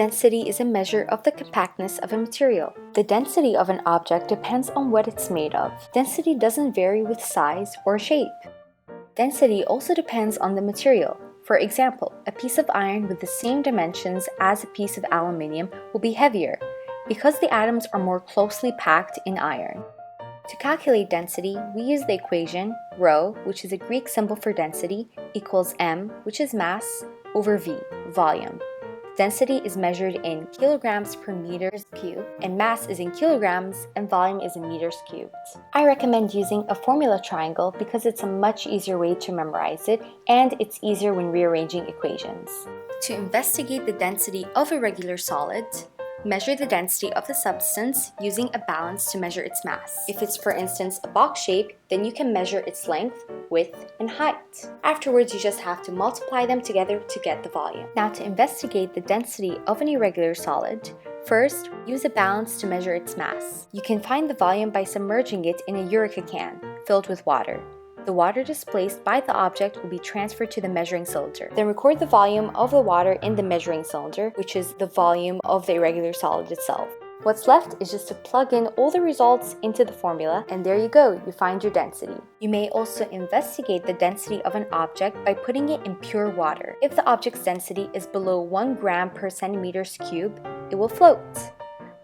Density is a measure of the compactness of a material. The density of an object depends on what it's made of. Density doesn't vary with size or shape. Density also depends on the material. For example, a piece of iron with the same dimensions as a piece of aluminium will be heavier because the atoms are more closely packed in iron. To calculate density, we use the equation ρ, which is a Greek symbol for density, equals m, which is mass, over v, volume. Density is measured in kilograms per meters cubed, and mass is in kilograms, and volume is in meters cubed. I recommend using a formula triangle because it's a much easier way to memorize it, and it's easier when rearranging equations. To investigate the density of a regular solid, measure the density of the substance using a balance to measure its mass. If it's, for instance, a box shape, then you can measure its length, width, and height. Afterwards, you just have to multiply them together to get the volume. Now, to investigate the density of an irregular solid, first, use a balance to measure its mass. You can find the volume by submerging it in a Eureka can filled with water. The water displaced by the object will be transferred to the measuring cylinder. Then record the volume of the water in the measuring cylinder, which is the volume of the irregular solid itself. What's left is just to plug in all the results into the formula, and there you go, you find your density. You may also investigate the density of an object by putting it in pure water. If the object's density is below 1 gram per centimeters cubed, it will float.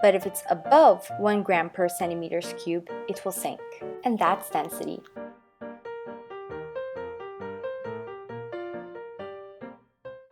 But if it's above 1 gram per centimeters cubed, it will sink. And that's density.